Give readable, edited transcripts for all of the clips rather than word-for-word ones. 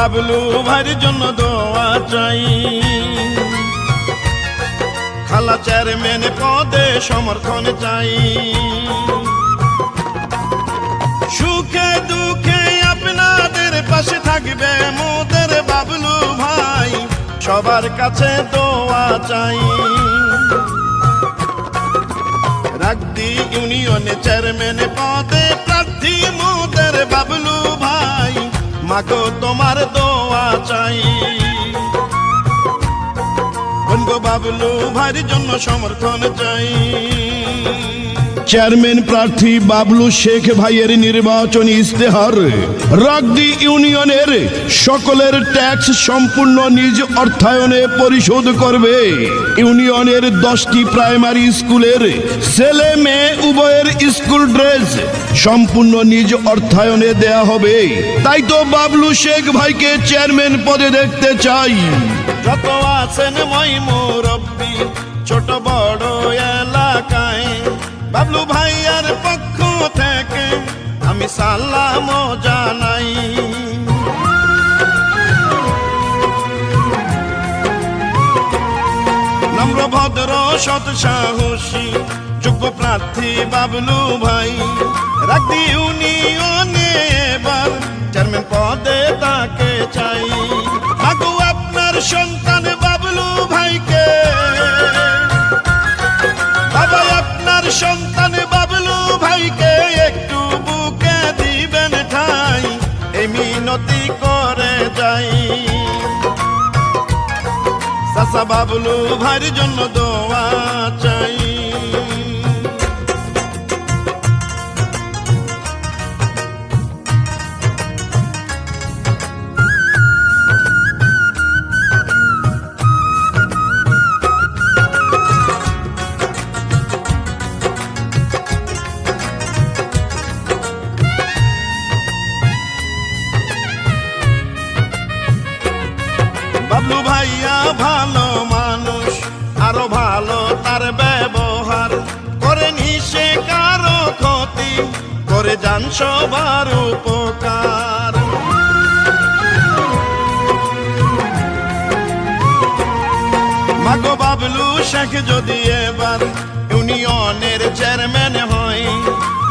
বাবলু ভাইয়ের জন্য দোয়া চাই, খালা চেয়ারম্যান পদে সমর্থন চাই। সুখে দুঃখে আপনাদের পাশে থাকবে মোদের বাবলু ভাই, সবার কাছে দোয়া চাই। রাগদি ইউনিয়নে চেয়ারম্যান পদে প্রার্থী মোদের বাবলু ভাই, মাগো তোমার দোয়া চাই। বনগো বাবলু ভাইয়ের জন্য সমর্থন চাই। চেয়ারম্যান প্রার্থী বাবলু শেখ ভাইয়ের নির্বাচনী ইস্তেহার। রাগদি ইউনিয়নের সকলের ট্যাক্স সম্পূর্ণ নিজ অর্থায়নে পরিশোধ করবে। ইউনিয়নের 10টি প্রাইমারি স্কুলের ছেলে মেয়ে উভয়ের স্কুল ড্রেস সম্পূর্ণ নিজ অর্থায়নে দেয়া হবে। তাই তো বাবলু শেখ ভাইকে চেয়ারম্যান পদে দেখতে চাই। যত আছেন মই মুরব্বি ছোট বড় এলাকায়, বাবলু ভাইয়ার পক্ষ থেকে আমি সালাম জানাই। নম্র ভদ্র সৎ সাহসী যোগ্য প্রার্থী বাবলু ভাই, রাগদি ইউনিয়নে এবার চেয়ারম্যান পদে তাকে চাই। আগু আপনার সন্তান বাবলু ভাইকে, বাবা আপনার সন্তান বাবলু ভাইকে একটু বুকে দিবেন ঠাই, এই মিনতি করে যাই। চাচা বাবলু ভাইয়ের জন্য দোয়া চাই। বাবলু ভাইয়া ভালো মানুষ, আরো ভালো তার ব্যবহার, করে নিশে কারো ক্ষতি, করে যান সবার উপকার। মাগো বাবলু শেখ যদি এবার ইউনিয়নের চেয়ারম্যান হয়,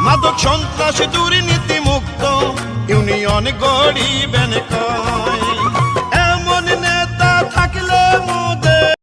মাদক সন্ত্রাস দুর্নীতি মুক্ত ইউনিয়ন গড়িবেন কয়।